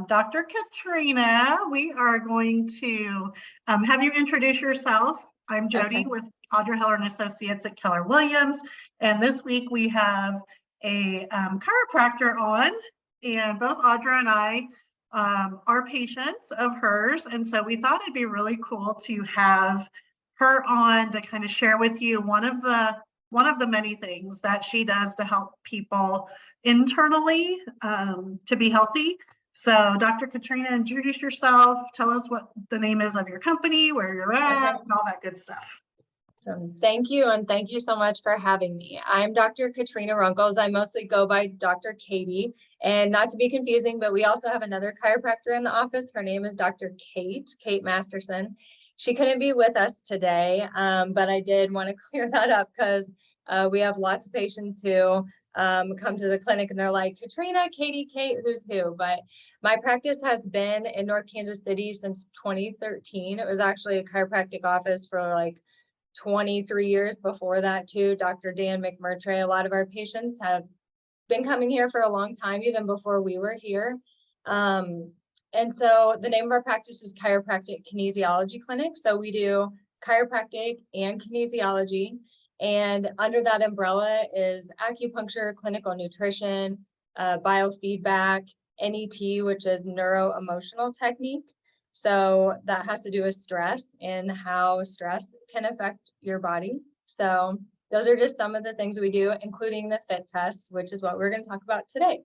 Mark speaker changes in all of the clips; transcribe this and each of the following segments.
Speaker 1: Dr. Katrina. We are going to have you introduce yourself. I'm Jody with Audra Heller and Associates at Keller Williams. And this week we have a chiropractor on, and both Audra and I are patients of hers. And so we thought it'd be really cool to have her on to kind of share with you one of the many things that she does to help people internally to be healthy. So Dr. Katrina, introduce yourself. Tell us what the name is of your company, where you're at, and all that good stuff.
Speaker 2: So thank you. And thank you so much for having me. I'm Dr. Katrina Rounkles. I mostly go by Dr. Katie, and not to be confusing, but we also have another chiropractor in the office. Her name is Dr. Kate Masterson. She couldn't be with us today, but I did want to clear that up because we have lots of patients who come to the clinic and they're like, Katrina, Katie, Kate, who's who? But my practice has been in North Kansas City since 2013. It was actually a chiropractic office for like 23 years before that too. Dr. Dan McMurtry. A lot of our patients have been coming here for a long time, even before we were here. And so the name of our practice is Chiropractic Kinesiology Clinic. So we do chiropractic and kinesiology. And under that umbrella is acupuncture, clinical nutrition, biofeedback, NET, which is neuro-emotional technique. So that has to do with stress and how stress can affect your body. So those are just some of the things we do, including the fit test, which is what we're going to talk about today.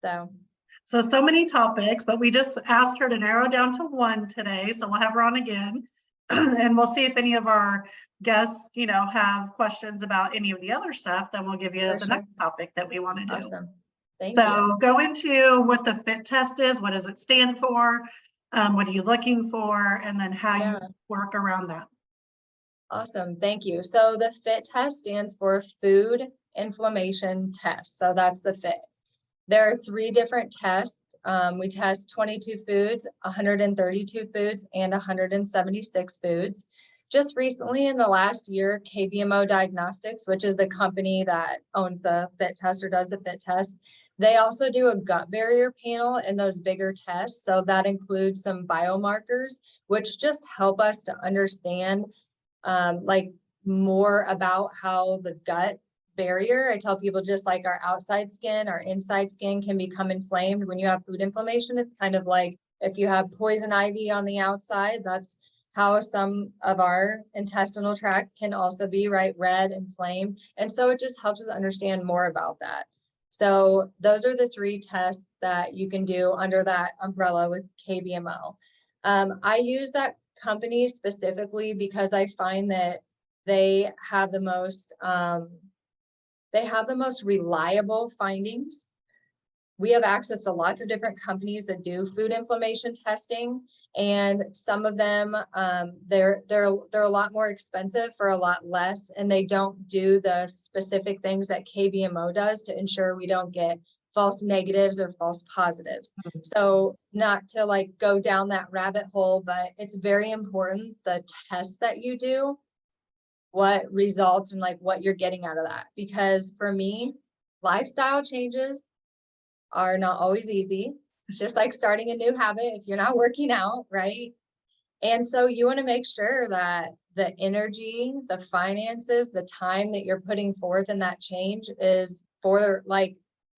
Speaker 1: So many topics, but we just asked her to narrow down to one today. So we'll have her on again and we'll see if any of our guests, have questions about any of the other stuff. Then we'll give you the next topic that we want to do.
Speaker 2: Awesome. Thank
Speaker 1: you.
Speaker 2: So
Speaker 1: go into what the fit test is. What does it stand for? What are you looking for? And then how you work around that.
Speaker 2: Awesome. Thank you. So the fit test stands for food inflammation test. So that's the fit. There are 3 different tests. We test 22 foods, 132 foods, and 176 foods. Just recently in the last year, KBMO Diagnostics, which is the company that owns the fit test or does the fit test, they also do a gut barrier panel in those bigger tests. So that includes some biomarkers, which just help us to understand more about how the gut barrier, I tell people, just like our outside skin, our inside skin can become inflamed when you have food inflammation. It's kind of like if you have poison ivy on the outside, that's how some of our intestinal tract can also be red, inflamed. And so it just helps us understand more about that. So those are the 3 tests that you can do under that umbrella with KBMO. I use that company specifically because I find that they have the most reliable findings. We have access to lots of different companies that do food inflammation testing, and some of them they're a lot more expensive for a lot less, and they don't do the specific things that KBMO does to ensure we don't get false negatives or false positives. So not to go down that rabbit hole, but it's very important the tests that you do, what results and what you're getting out of that. Because for me, lifestyle changes are not always easy. It's just like starting a new habit if you're not working out, right? And so you want to make sure that the energy, the finances, the time that you're putting forth in that change is for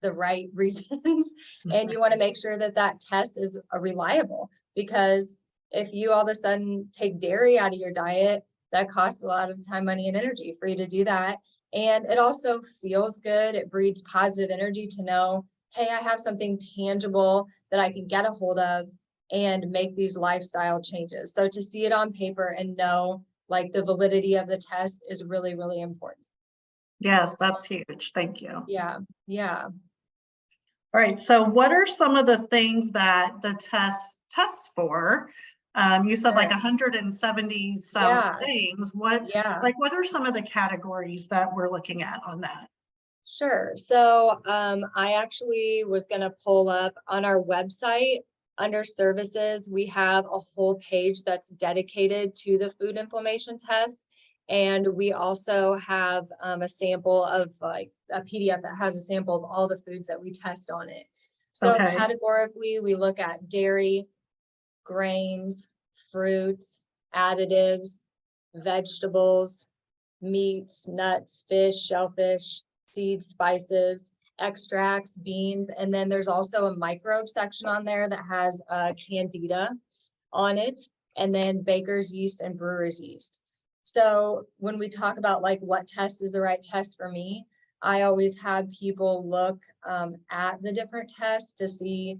Speaker 2: the right reasons. And you want to make sure that that test is reliable, because if you all of a sudden take dairy out of your diet, that costs a lot of time, money, and energy for you to do that. And it also feels good. It breeds positive energy to know, hey, I have something tangible that I can get a hold of and make these lifestyle changes. So to see it on paper and know the validity of the test is really, really important.
Speaker 1: Yes, that's huge. Thank you.
Speaker 2: Yeah.
Speaker 1: All right. So what are some of the things that the test tests for? You said 170 some things. What are some of the categories that we're looking at on that?
Speaker 2: Sure. So I actually was going to pull up on our website under services. We have a whole page that's dedicated to the food inflammation test. And we also have a sample of a PDF that has a sample of all the foods that we test on it. So
Speaker 1: Okay.
Speaker 2: categorically, we look at dairy, grains, fruits, additives, vegetables, meats, nuts, fish, shellfish, seeds, spices, extracts, beans, and then there's also a microbe section on there that has candida on it, and then baker's yeast and brewer's yeast. So when we talk about like what test is the right test for me, I always have people look at the different tests to see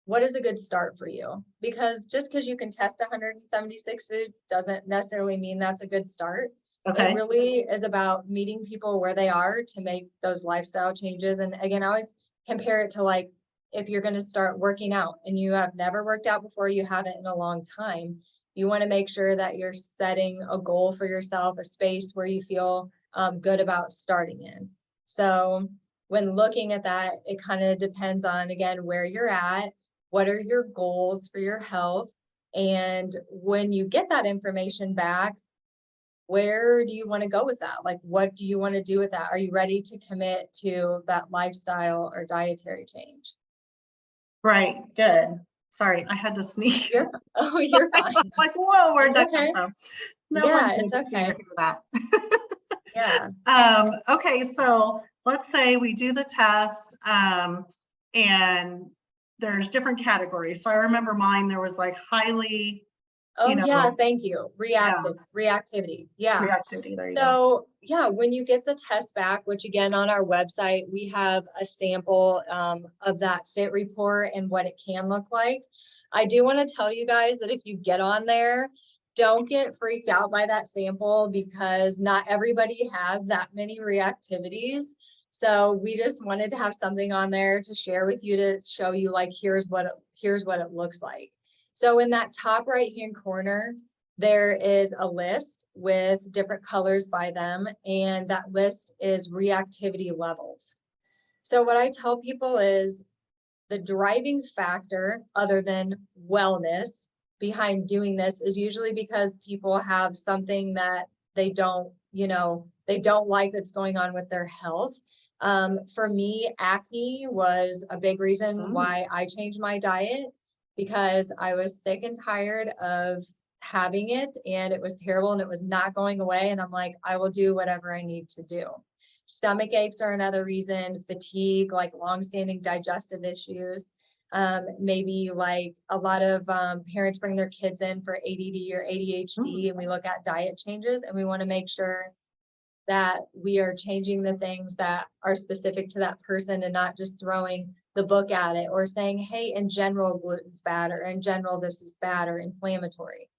Speaker 2: what is a good start for you. Because just because you can test 176 foods doesn't necessarily mean that's a good start.
Speaker 1: Okay.
Speaker 2: It really is about meeting people where they are to make those lifestyle changes. And again, I always compare it to like, if you're going to start working out and you have never worked out before, you haven't in a long time, you want to make sure that you're setting a goal for yourself, a space where you feel good about starting in. So when looking at that, it kind of depends on, again, where you're at, what are your goals for your health? And when you get that information back, where do you want to go with that? Like, what do you want to do with that? Are you ready to commit to that lifestyle or dietary change?
Speaker 1: Right. Good. Sorry, I had to sneeze.
Speaker 2: You're fine.
Speaker 1: Like, whoa, where'd
Speaker 2: It's
Speaker 1: that
Speaker 2: okay.
Speaker 1: come from? No
Speaker 2: Yeah,
Speaker 1: one
Speaker 2: it's
Speaker 1: needs to
Speaker 2: okay.
Speaker 1: hear that.
Speaker 2: Yeah.
Speaker 1: Okay, so let's say we do the test, and there's different categories. So I remember mine, there was like highly,
Speaker 2: Oh,
Speaker 1: you
Speaker 2: yeah,
Speaker 1: know,
Speaker 2: thank you. Reactivity. Yeah.
Speaker 1: reactivity. There you go.
Speaker 2: So yeah, when you get the test back, which again, on our website, we have a sample of that fit report and what it can look like. I do want to tell you guys that if you get on there, don't get freaked out by that sample, because not everybody has that many reactivities. So we just wanted to have something on there to share with you to show you like, here's what it looks like. So in that top right-hand corner, there is a list with different colors by them, and that list is reactivity levels. So what I tell people is the driving factor, other than wellness, behind doing this is usually because people have something that they don't like that's going on with their health. For me, acne was a big reason why I changed my diet, because I was sick and tired of having it, and it was terrible and it was not going away. And I'm like, I will do whatever I need to do. Stomach aches are another reason, fatigue, like longstanding digestive issues. Maybe like a lot of parents bring their kids in for ADD or ADHD, and we look at diet changes, and we want to make sure that we are changing the things that are specific to that person and not just throwing the book at it or saying, hey, in general, gluten's bad, or in general, this is bad or inflammatory.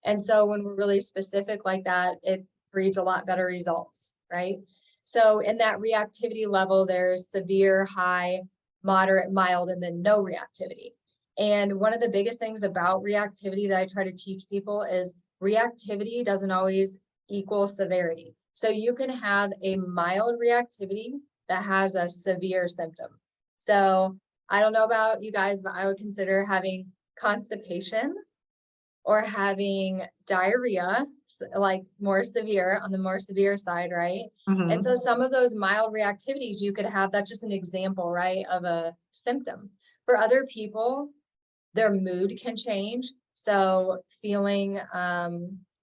Speaker 2: And so when we're really specific like that, it breeds a lot better results, right? So in that reactivity level, there's severe, high, moderate, mild, and then no reactivity. And one of the biggest things about reactivity that I try to teach people is reactivity doesn't always equal severity. So you can have a mild reactivity that has a severe symptom. So I don't know about you guys, but I would consider having constipation or having diarrhea, like more severe, on the more severe side, right? And so some of those mild reactivities you could have, that's just an example, right, of a symptom. For other people, their mood can change. So feeling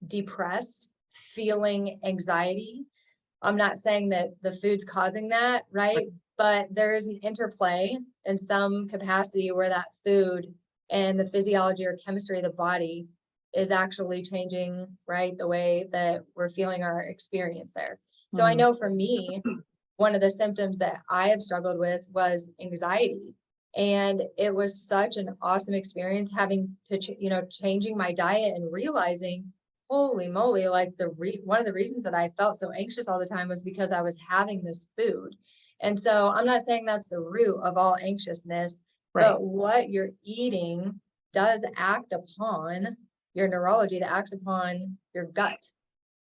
Speaker 2: depressed, feeling anxiety. I'm not saying that the food's causing that, right? But there is an interplay in some capacity where that food and the physiology or chemistry of the body is actually changing, right, the way that we're feeling our experience there. So I know for me, one of the symptoms that I have struggled with was anxiety. And it was such an awesome experience having to, changing my diet and realizing, holy moly, like one of the reasons that I felt so anxious all the time was because I was having this food. And so I'm not saying that's the root of all anxiousness, but what you're eating does act upon your neurology, that acts upon your gut,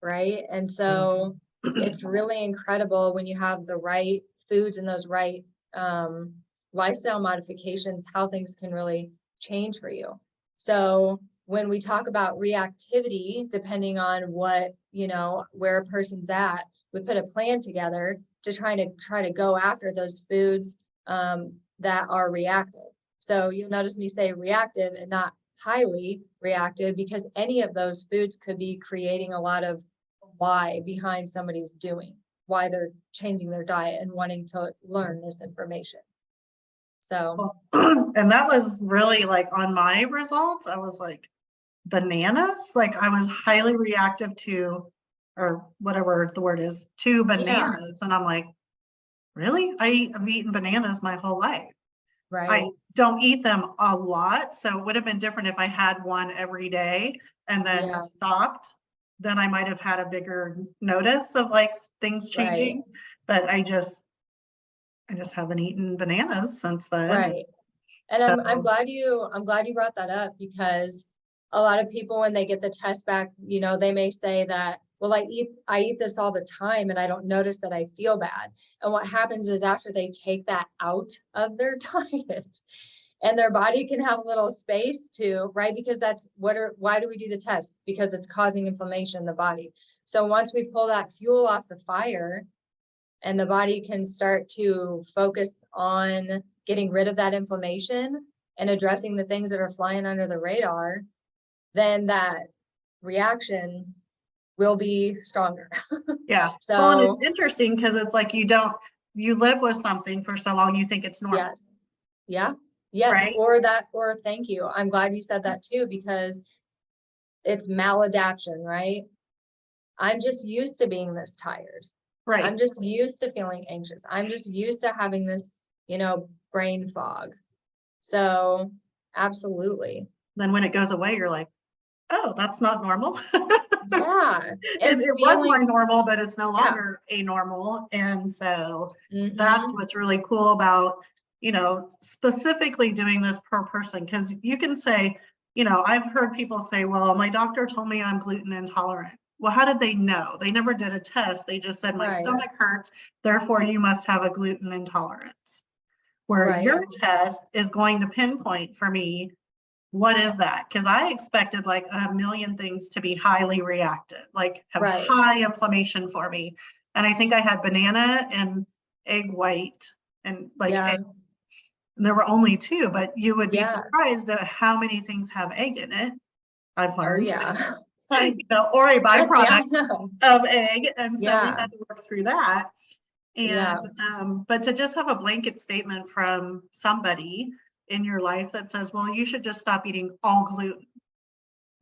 Speaker 2: right? And so it's really incredible when you have the right foods and those right lifestyle modifications, how things can really change for you. So when we talk about reactivity, depending on what, where a person's at, we put a plan together to try to go after those foods that are reactive. So you'll notice me say reactive and not highly reactive, because any of those foods could be creating a lot of why behind somebody's doing, why they're changing their diet and wanting to learn this information. So,
Speaker 1: and that was really like on my results, I was like, bananas, like I was highly reactive to, or whatever the word is, to bananas. And I'm like, really? I've eaten bananas my whole life. I
Speaker 2: right,
Speaker 1: don't eat them a lot. So it would have been different if I had one every day and then
Speaker 2: yeah,
Speaker 1: stopped. Then I might have had a bigger notice of like things
Speaker 2: right,
Speaker 1: changing. But I just haven't eaten bananas since then.
Speaker 2: right. And I'm
Speaker 1: So,
Speaker 2: glad you brought that up, because a lot of people, when they get the test back, you know, they may say that, well, I eat this all the time and I don't notice that I feel bad. And what happens is, after they take that out of their diet, and their body can have a little space to, right? Because why do we do the test? Because it's causing inflammation in the body. So once we pull that fuel off the fire, and the body can start to focus on getting rid of that inflammation and addressing the things that are flying under the radar, then that reaction will be stronger.
Speaker 1: yeah.
Speaker 2: So,
Speaker 1: Well, and it's interesting because it's like you live with something for so long, you think it's normal.
Speaker 2: yes. Yeah. Yes.
Speaker 1: Right?
Speaker 2: Or thank you. I'm glad you said that too, because it's maladaption, right? I'm just used to being this tired.
Speaker 1: Right.
Speaker 2: I'm just used to feeling anxious. I'm just used to having this, brain fog. So absolutely.
Speaker 1: Then when it goes away, you're like, oh, that's not normal.
Speaker 2: Yeah.
Speaker 1: It,
Speaker 2: And
Speaker 1: it was my
Speaker 2: feeling,
Speaker 1: normal, but it's no
Speaker 2: yeah.
Speaker 1: longer a normal. And so that's
Speaker 2: Mm-hmm.
Speaker 1: what's really cool about, specifically doing this per person. Because you can say, I've heard people say, well, my doctor told me I'm gluten intolerant. Well, how did they know? They never did a test. They just said, my
Speaker 2: Right.
Speaker 1: stomach hurts, therefore you must have a gluten intolerance. Where
Speaker 2: Right.
Speaker 1: your test is going to pinpoint for me, what is that? Because I expected like a million things to be highly reactive, like have
Speaker 2: Right.
Speaker 1: high inflammation for me. And I think I had banana and egg white and like
Speaker 2: Yeah.
Speaker 1: there were only two, but you would be
Speaker 2: Yeah.
Speaker 1: surprised at how many things have egg in it. I've
Speaker 2: Oh,
Speaker 1: learned,
Speaker 2: yeah.
Speaker 1: or a
Speaker 2: Trust me, I
Speaker 1: byproduct
Speaker 2: know.
Speaker 1: of egg. And so we
Speaker 2: Yeah.
Speaker 1: had to work through that.
Speaker 2: Yeah.
Speaker 1: And but to just have a blanket statement from somebody in your life that says, well, you should just stop eating all gluten.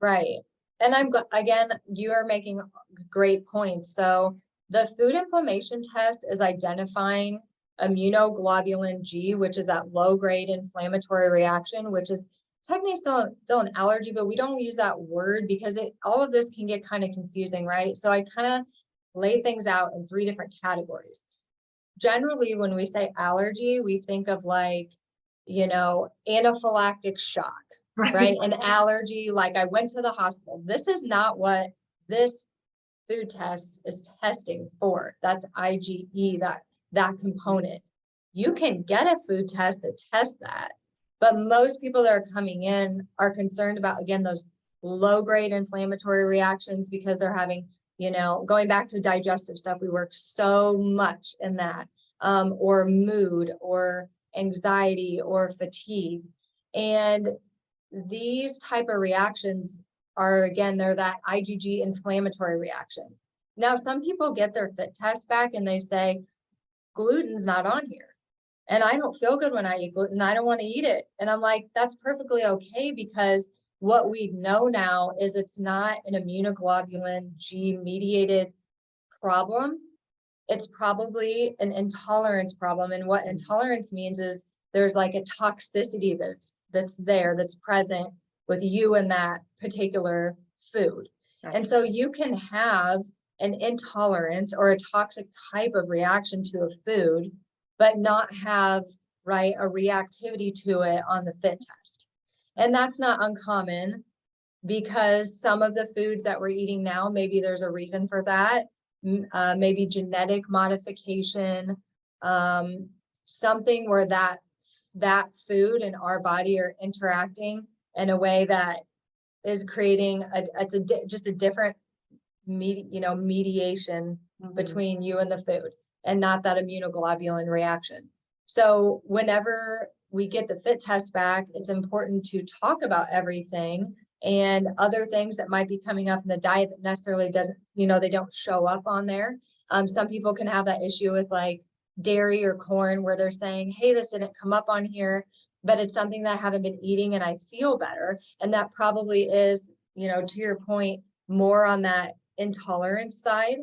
Speaker 2: Right. And again, you are making great points. So the food inflammation test is identifying immunoglobulin G, which is that low grade inflammatory reaction, which is technically still an allergy, but we don't use that word because all of this can get kind of confusing, right? So I kind of lay things out in 3 different categories. Generally, when we say allergy, we think of like, anaphylactic shock, right? An allergy, like I went to the hospital. This is not what this food test is testing for. That's IgE, that component. You can get a food test that tests that, but most people that are coming in are concerned about, again, those low grade inflammatory reactions, because they're having, going back to digestive stuff, we work so much in that, or mood or anxiety or fatigue. And these type of reactions are, again, they're that IgG inflammatory reaction. Now, some people get their fit test back and they say, gluten's not on here. And I don't feel good when I eat gluten. I don't want to eat it. And I'm like, that's perfectly okay, because what we know now is it's not an immunoglobulin G mediated problem. It's probably an intolerance problem. And what intolerance means is there's like a toxicity that's present with you and that particular food.
Speaker 1: Gotcha.
Speaker 2: And so you can have an intolerance or a toxic type of reaction to a food, but not have, right, a reactivity to it on the fit test. And that's not uncommon, because some of the foods that we're eating now, maybe there's a reason for that. Maybe genetic modification, something where that food and our body are interacting in a way that is creating just a different mediation between you and the food, and not that immunoglobulin reaction. So whenever we get the fit test back, it's important to talk about everything and other things that might be coming up in the diet that necessarily doesn't, they don't show up on there. Some people can have that issue with like dairy or corn where they're saying, hey, this didn't come up on here, but it's something that I haven't been eating and I feel better. And that probably is, to your point, more on that intolerance side.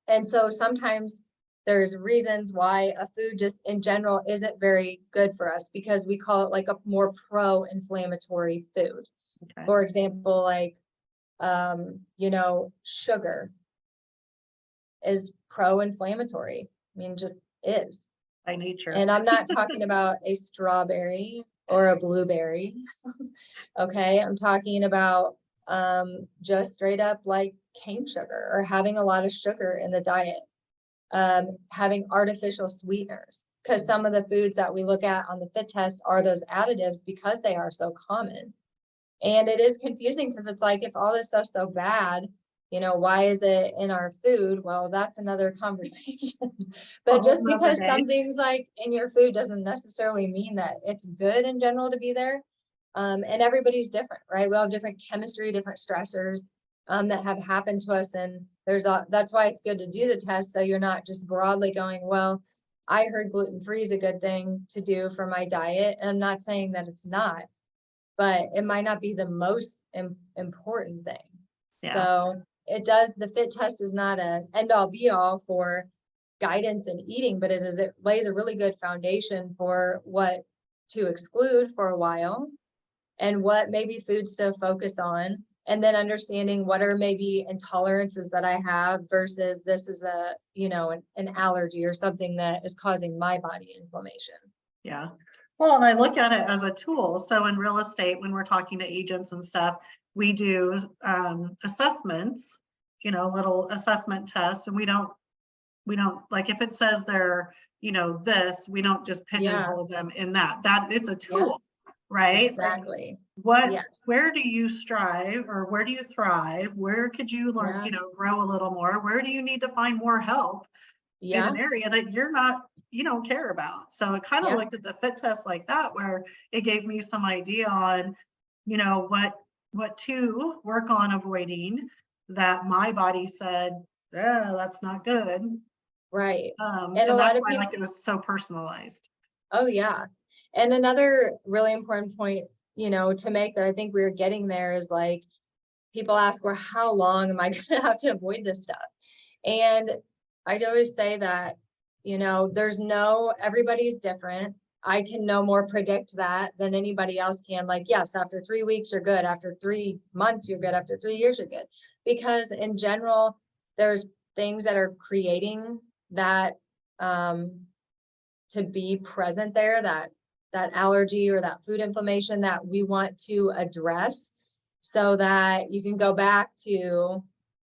Speaker 2: And so sometimes there's reasons why a food just in general isn't very good for us because we call it like a more pro-inflammatory food.
Speaker 1: Okay.
Speaker 2: For example, like, sugar is pro-inflammatory. I mean, just is.
Speaker 1: By nature.
Speaker 2: And I'm not talking about a strawberry or a blueberry. Okay. I'm talking about just straight up like cane sugar or having a lot of sugar in the diet, having artificial sweeteners, because some of the foods that we look at on the fit test are those additives because they are so common. And it is confusing because it's like, if all this stuff's so bad, why is it in our food? Well, that's another conversation. But just because something's like in your food doesn't necessarily mean that it's good in general to be there. And everybody's different, right? We all have different chemistry, different stressors that have happened to us. And that's why it's good to do the test. So you're not just broadly going, well, I heard gluten-free is a good thing to do for my diet. And I'm not saying that it's not, but it might not be the most important thing. Yeah. So the fit test is not an end all be all for guidance in eating, but it lays a really good foundation for what to exclude for a while and what maybe foods to focus on. And then understanding what are maybe intolerances that I have versus this is an allergy or something that is causing my body inflammation.
Speaker 1: Yeah. Well, and I look at it as a tool. So in real estate, when we're talking to agents and stuff, we do assessments, little assessment tests, and we don't like, if it says they're, this, we don't just pigeonhole them in that it's a tool, right?
Speaker 2: Exactly.
Speaker 1: Where do you strive, or where do you thrive? Where could you learn, grow a little more? Where do you need to find more help in an area that you don't care about? So it kind of looked at the fit test like that, where it gave me some idea on, what to work on avoiding that my body said, that's not good.
Speaker 2: Right.
Speaker 1: And that's why I like it was so personalized.
Speaker 2: Oh yeah. And another really important point, to make that I think we're getting there is like, people ask, well, how long am I going to have to avoid this stuff? And I'd always say that, everybody's different. I can no more predict that than anybody else can. Like, yes, after 3 weeks, you're good. After 3 months, you're good. After 3 years, you're good. Because in general, there's things that are creating that to be present there, that allergy or that food inflammation that we want to address so that you can go back to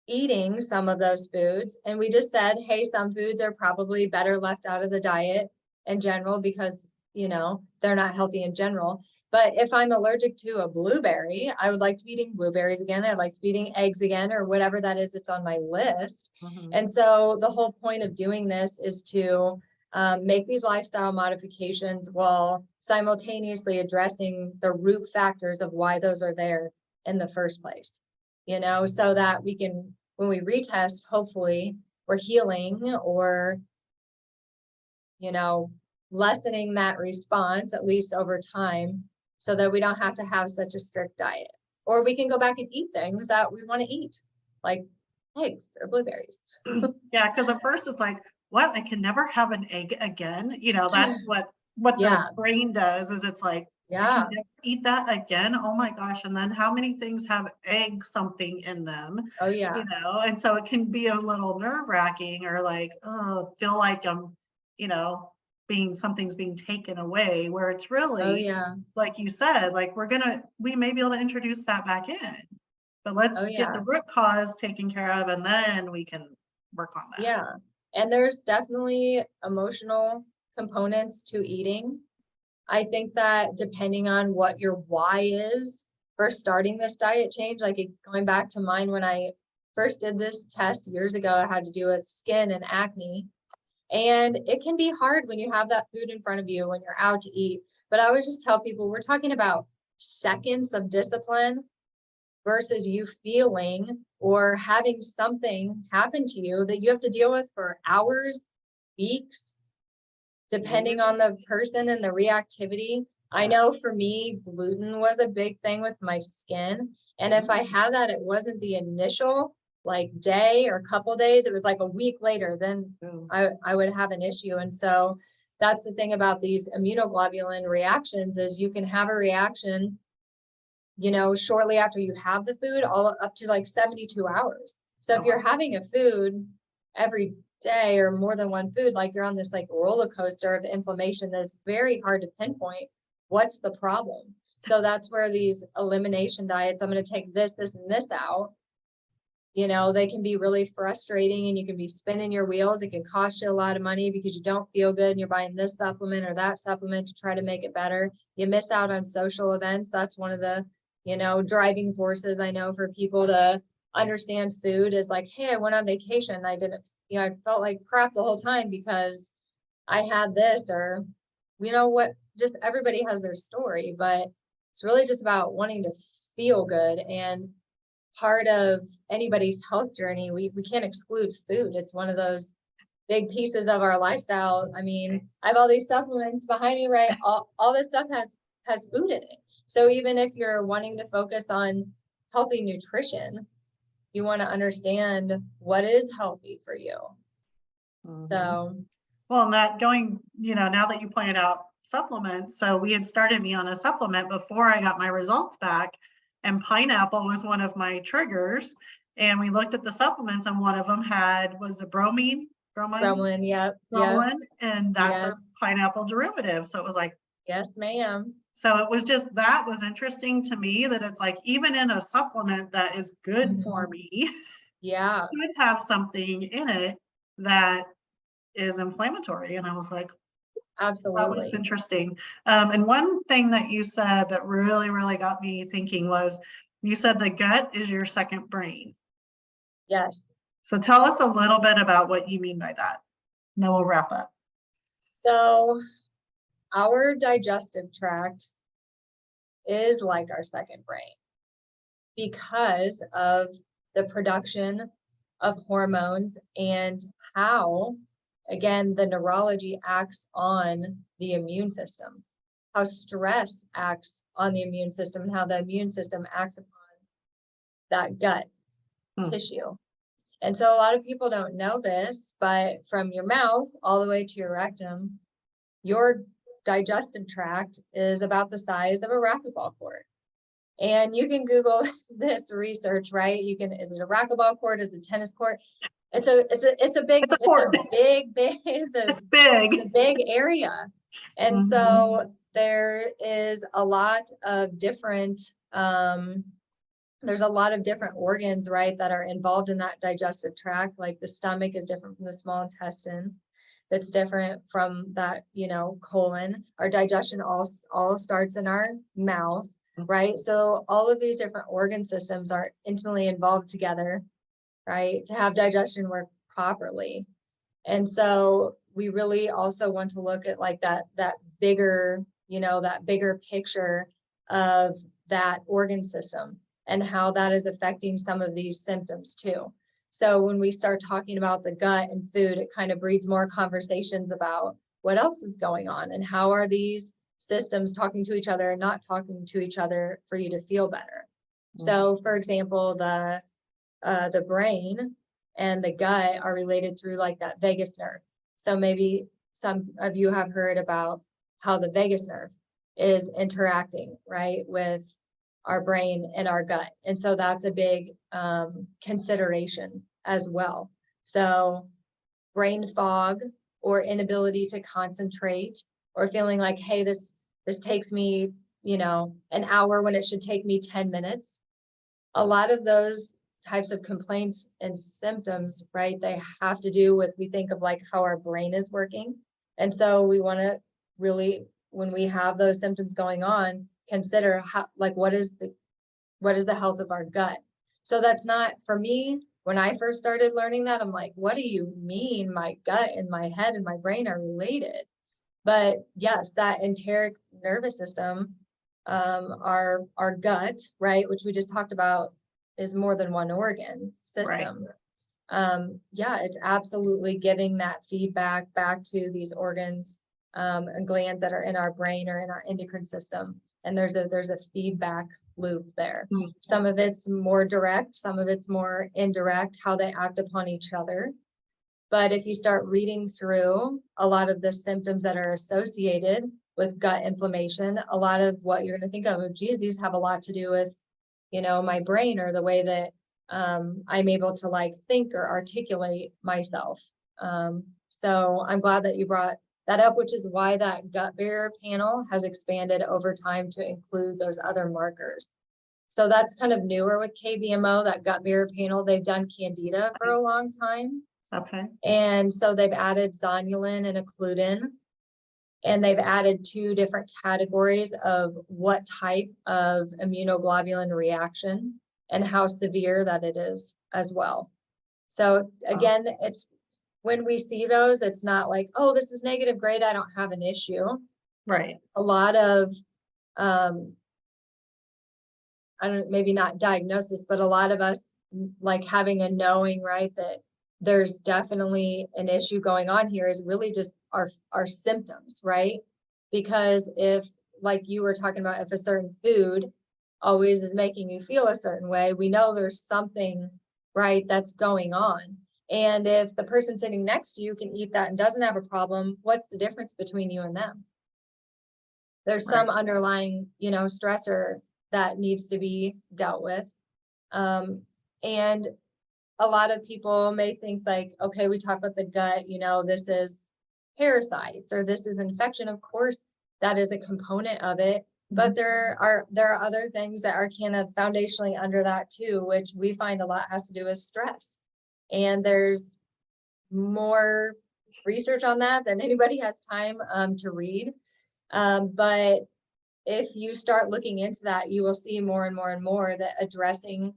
Speaker 2: eating some of those foods. And we just said, hey, some foods are probably better left out of the diet in general because, they're not healthy in general. But if I'm allergic to a blueberry, I would like to be eating blueberries again. I'd like to be eating eggs again, or whatever that is that's on my list. Mm-hmm. And so the whole point of doing this is to make these lifestyle modifications while simultaneously addressing the root factors of why those are there in the first place, so that we can, when we retest, hopefully we're healing or, lessening that response, at least over time, so that we don't have to have such a strict diet. Or we can go back and eat things that we want to eat, like eggs or blueberries.
Speaker 1: Yeah, because at first it's like, what? I can never have an egg again. That's what the brain does, is it's like, I can never eat that again. Oh my gosh. And then how many things have egg something in them?
Speaker 2: Oh yeah.
Speaker 1: And so it can be a little nerve-wracking, or like, oh, feel like I'm, something's being taken away, where it's really, like you said, like we may be able to introduce that back in, but let's get the root cause taken care of, and then we can work on that.
Speaker 2: Yeah. And there's definitely emotional components to eating. I think that depending on what your why is for starting this diet change, like going back to mine, when I first did this test years ago, I had to do with skin and acne. And it can be hard when you have that food in front of you, when you're out to eat. But I always just tell people, we're talking about seconds of discipline versus you feeling or having something happen to you that you have to deal with for hours, weeks, depending on the person and the reactivity. I know for me, gluten was a big thing with my skin. And if I had that, it wasn't the initial like day or couple days, it was like a week later, then I would have an issue. And so that's the thing about these immunoglobulin reactions is you can have a reaction, you know, shortly after you have the food, all up to like 72 hours. So if you're having a food every day or more than one food, like you're on this like roller coaster of inflammation, that's very hard to pinpoint what's the problem. So that's where these elimination diets, I'm going to take this, this, and this out. You know, they can be really frustrating and you can be spinning your wheels. It can cost you a lot of money because you don't feel good and you're buying this supplement or that supplement to try to make it better. You miss out on social events. That's one of the, you know, driving forces I know for people to understand food is like, hey, I went on vacation. I didn't, you know, I felt like crap the whole time because I had this, or, you know what, just everybody has their story, but it's really just about wanting to feel good. And part of anybody's health journey, we can't exclude food. It's one of those big pieces of our lifestyle. I mean, I have all these supplements behind me, right? All this stuff has food in it. So even if you're wanting to focus on healthy nutrition, you want to understand what is healthy for you. So,
Speaker 1: well, and that going, you know, now that you pointed out supplements, so we had started me on a supplement before I got my results back, and pineapple was one of my triggers. And we looked at the supplements, and one of them was a bromelain,
Speaker 2: yep,
Speaker 1: and that's a pineapple derivative. So it was like,
Speaker 2: yes, ma'am.
Speaker 1: So it was just, that was interesting to me that it's like, even in a supplement that is good for me,
Speaker 2: yeah,
Speaker 1: could have something in it that is inflammatory. And I was like,
Speaker 2: absolutely.
Speaker 1: that was interesting. And one thing that you said that really, really got me thinking was, you said the gut is your second brain.
Speaker 2: Yes.
Speaker 1: So tell us a little bit about what you mean by that. And then we'll wrap up.
Speaker 2: So our digestive tract is like our second brain because of the production of hormones and how, again, the neurology acts on the immune system, how stress acts on the immune system, and how the immune system acts upon that gut tissue. And so a lot of people don't know this, but from your mouth all the way to your rectum, your digestive tract is about the size of a racquetball court. And you can Google this research, right? You can, is it a racquetball court? Is it a tennis court? It's a big area. And so there is a lot of different, there's a lot of different organs, right, that are involved in that digestive tract. Like the stomach is different from the small intestine. That's different from that, you know, colon. Our digestion all starts in our mouth, right? So all of these different organ systems are intimately involved together, right, to have digestion work properly. And so we really also want to look at like that bigger, you know, that bigger picture of that organ system and how that is affecting some of these symptoms too. So when we start talking about the gut and food, it kind of breeds more conversations about what else is going on and how are these systems talking to each other and not talking to each other for you to feel better. So for example, the brain and the gut are related through like that vagus nerve. So maybe some of you have heard about how the vagus nerve is interacting, right, with our brain and our gut. And so that's a big consideration as well. So brain fog or inability to concentrate or feeling like, hey, this takes me, you know, an hour when it should take me 10 minutes. A lot of those types of complaints and symptoms, right, they have to do with, we think of like how our brain is working. And so we want to really, when we have those symptoms going on, consider how, like, what is the health of our gut. So that's not, for me, When I first started learning that, I'm like, what do you mean my gut and my head and my brain are related? But yes, that enteric nervous system, our gut, right, which we just talked about, is more than one organ system. Yeah, it's absolutely giving that feedback back to these organs and glands that are in our brain or in our endocrine system. And there's a feedback loop there.
Speaker 1: Mm-hmm.
Speaker 2: Some of it's more direct, some of it's more indirect, how they act upon each other. But if you start reading through a lot of the symptoms that are associated with gut inflammation, a lot of what you're going to think of, geez, these have a lot to do with, you know, my brain or the way that I'm able to like think or articulate myself. So I'm glad that you brought that up, which is why that gut barrier panel has expanded over time to include those other markers. So that's kind of newer with KBMO, that gut barrier panel. They've done Candida for a long time.
Speaker 1: Okay.
Speaker 2: And so they've added zonulin and occludin, and they've added 2 different categories of what type of immunoglobulin reaction and how severe that it is as well. So again, it's when we see those, it's not like, oh, this is negative, great, I don't have an issue.
Speaker 1: Right.
Speaker 2: A lot of, maybe not diagnosis, but a lot of us like having a knowing, right, that there's definitely an issue going on here is really just our symptoms, right? Because if, like you were talking about, if a certain food always is making you feel a certain way, we know there's something, right, that's going on. And if the person sitting next to you can eat that and doesn't have a problem, what's the difference between you and them? There's some underlying, you know, stressor that needs to be dealt with. And a lot of people may think like, okay, we talk about the gut, you know, this is parasites or this is infection. Of course, that is a component of it, but there are other things that are kind of foundationally under that too, which we find a lot has to do with stress. And there's more research on that than anybody has time to read. But if you start looking into that, you will see more and more and more that addressing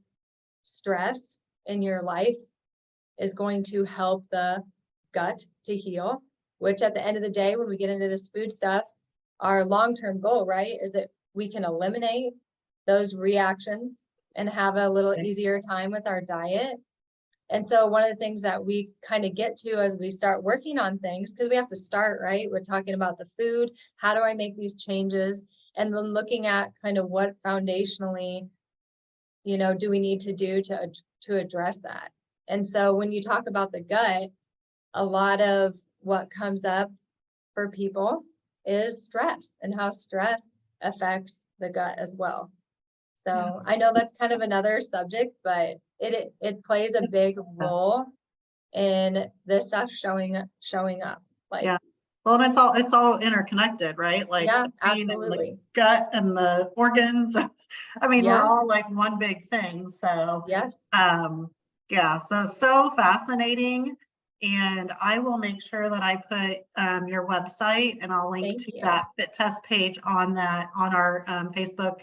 Speaker 2: stress in your life is going to help the gut to heal, which at the end of the day, when we get into this food stuff, our long-term goal, right, is that we can eliminate those reactions and have a little easier time with our diet. And so one of the things that we kind of get to as we start working on things, because we have to start, right, we're talking about the food, how do I make these changes? And then looking at kind of what foundationally, you know, do we need to do to address that? And so when you talk about the gut, a lot of what comes up for people is stress and how stress affects the gut as well. So I know that's kind of another subject, but it plays a big role in this stuff showing up. Like,
Speaker 1: well, and it's all interconnected, right? Like the brain and the gut and the organs. I mean, we're all like one big thing. So so fascinating. And I will make sure that I put your website, and I'll link to that fit test page on our Facebook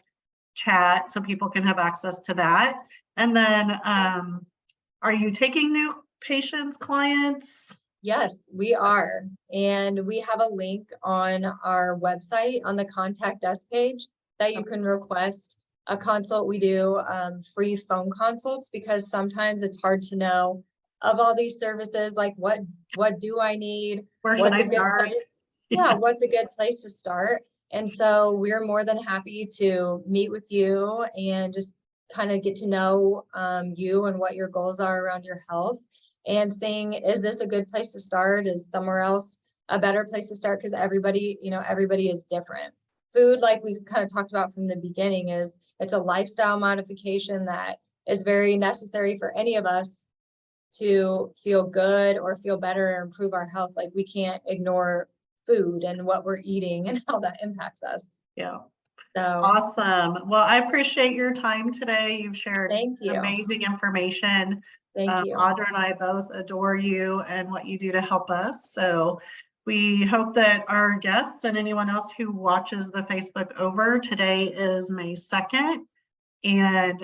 Speaker 1: chat so people can have access to that. And then are you taking new patients, clients?
Speaker 2: Yes, we are. And we have a link on our website on the contact us page that you can request a consult. We do free phone consults because sometimes it's hard to know of all these services, like what do I need?
Speaker 1: Where should I start?
Speaker 2: What's a good place to start? And so we're more than happy to meet with you and just kind of get to know you and what your goals are around your health, and saying, is this a good place to start? Is somewhere else a better place to start? Because everybody is different. Food, like we kind of talked about from the beginning, it's a lifestyle modification that is very necessary for any of us to feel good or feel better or improve our health. Like we can't ignore food and what we're eating and how that impacts us.
Speaker 1: Yeah.
Speaker 2: So
Speaker 1: awesome. Well, I appreciate your time today. You've shared amazing information.
Speaker 2: Thank you.
Speaker 1: Audra and I both adore you and what you do to help us. So we hope that our guests and anyone else who watches the Facebook over, today is May 2nd. And,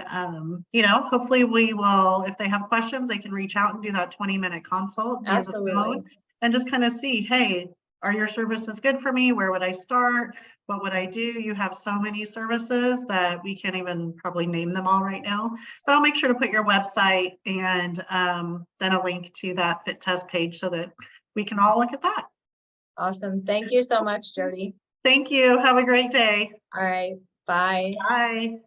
Speaker 1: you know, hopefully we will, if they have questions, they can reach out and do that 20-minute consult via the
Speaker 2: Absolutely.
Speaker 1: phone and just kind of see, hey, are your services good for me? Where would I start? What would I do? You have so many services that we can't even probably name them all right now, but I'll make sure to put your website and then a link to that fit test page so that we can all look at that.
Speaker 2: Awesome. Thank you so much, Jody.
Speaker 1: Thank you. Have a great day.
Speaker 2: All right. Bye.
Speaker 1: Bye.